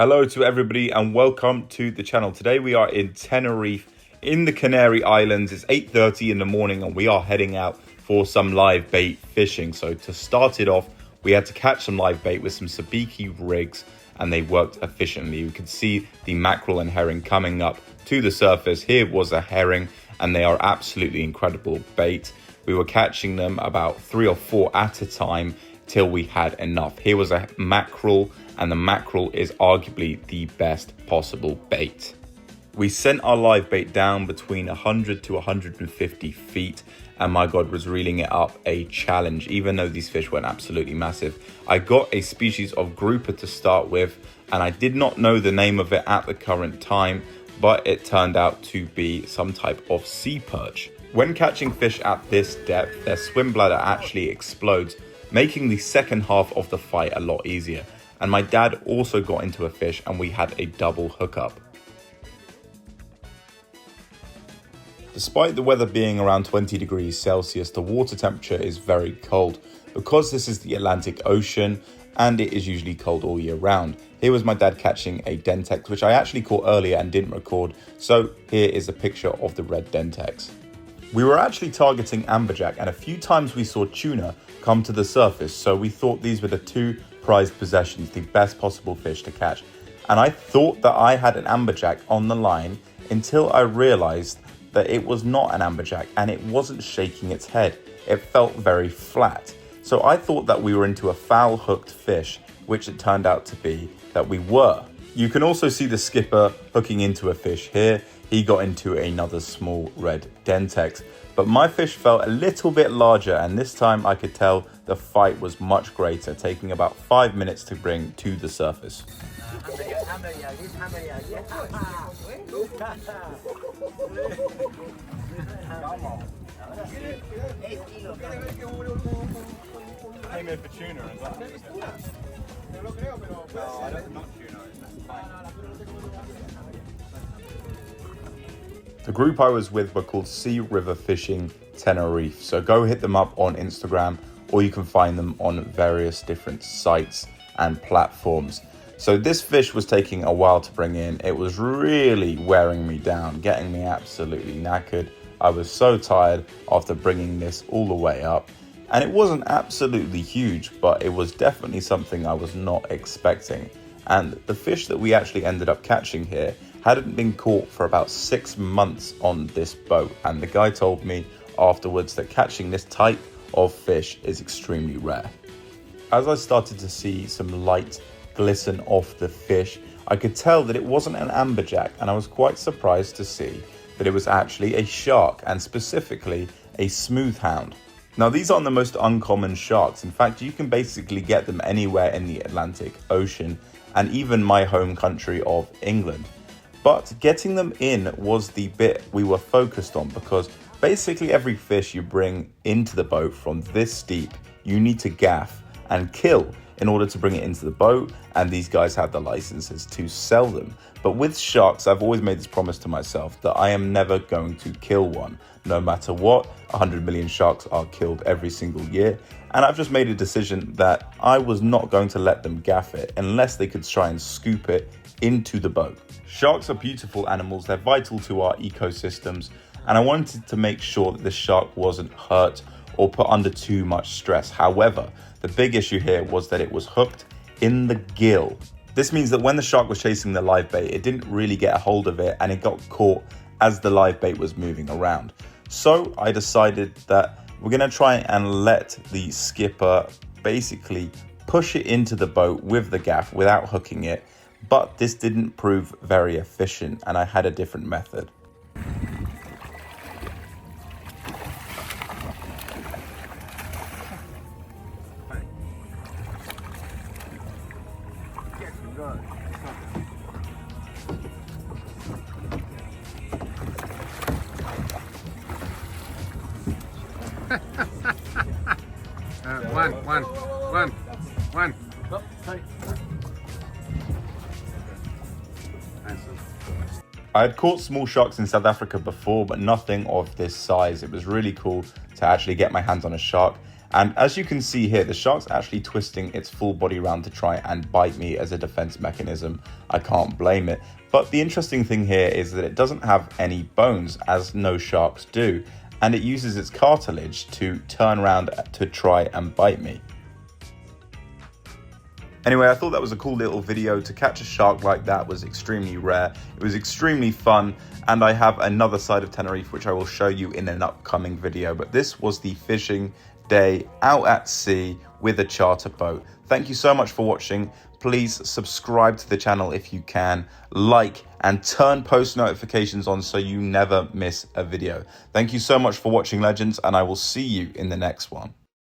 Hello to everybody and welcome to the channel. Today we are in Tenerife in the Canary Islands. It's 8:30 in the morning and we are heading out for some live bait fishing. So to start it off, we had to catch some live bait with some sabiki rigs and they worked efficiently. You could see the mackerel and herring coming up to the surface. Here was a herring and they are absolutely incredible bait. We were catching them about 3 or 4 at a time till we had enough. Here was a mackerel, and the mackerel is arguably the best possible bait. We sent our live bait down between 100 to 150 feet, and my God, was reeling it up a challenge, even though these fish weren't absolutely massive. I got a species of grouper to start with, and I did not know the name of it at the current time, but it turned out to be some type of sea perch. When catching fish at this depth, their swim bladder actually explodes, making the second half of the fight a lot easier. And my dad also got into a fish and we had a double hookup. Despite the weather being around 20 degrees Celsius, the water temperature is very cold because this is the Atlantic Ocean and it is usually cold all year round. Here was my dad catching a dentex, which I actually caught earlier and didn't record. So here is a picture of the red dentex. We were actually targeting amberjack and a few times we saw tuna come to the surface. So we thought these were the two prized possessions, the best possible fish to catch. And I thought that I had an amberjack on the line until I realized that it was not an amberjack and it wasn't shaking its head. It felt very flat. So I thought that we were into a foul hooked fish, which it turned out to be that we were. You can also see the skipper hooking into a fish here. He got into another small red dentex, but my fish felt a little bit larger and this time I could tell the fight was much greater, taking about 5 minutes to bring to the surface. Came in for tuna as well. No, I don't, not tuna. The group I was with were called Sea River Fishing Tenerife. So go hit them up on Instagram or you can find them on various different sites and platforms. So this fish was taking a while to bring in. It was really wearing me down, getting me absolutely knackered. I was so tired after bringing this all the way up. And it wasn't absolutely huge, but it was definitely something I was not expecting. And the fish that we actually ended up catching here hadn't been caught for about 6 months on this boat. And the guy told me afterwards that catching this type of fish is extremely rare. As I started to see some light glisten off the fish, I could tell that it wasn't an amberjack, and I was quite surprised to see that it was actually a shark, and specifically a smoothhound. Now, these aren't the most uncommon sharks. In fact, you can basically get them anywhere in the Atlantic Ocean and even my home country of England. But getting them in was the bit we were focused on, because basically every fish you bring into the boat from this deep, you need to gaff and kill in order to bring it into the boat, and these guys have the licenses to sell them. But with sharks, I've always made this promise to myself that I am never going to kill one, no matter what. 100 million sharks are killed every single year, and I've just made a decision that I was not going to let them gaff it unless they could try and scoop it into the boat. Sharks are beautiful animals, they're vital to our ecosystems, and I wanted to make sure that the shark wasn't hurt or put under too much stress. However, the big issue here was that it was hooked in the gill. This means that when the shark was chasing the live bait, it didn't really get a hold of it and it got caught as the live bait was moving around. So I decided that we're gonna try and let the skipper basically push it into the boat with the gaff without hooking it. But this didn't prove very efficient and I had a different method. One. I had caught small sharks in South Africa before, but nothing of this size. It was really cool to actually get my hands on a shark And as you can see here, the shark's actually twisting its full body around to try and bite me as a defense mechanism. I can't blame it. But the interesting thing here is that it doesn't have any bones, as no sharks do, and it uses its cartilage to turn around to try and bite me. Anyway, I thought that was a cool little video. To catch a shark like that was extremely rare. It was extremely fun, and I have another side of Tenerife which I will show you in an upcoming video. But this was the fishing day out at sea with a charter boat. Thank you so much for watching. Please subscribe to the channel if you can, like, and turn post notifications on so you never miss a video. Thank you so much for watching, legends, and I will see you in the next one.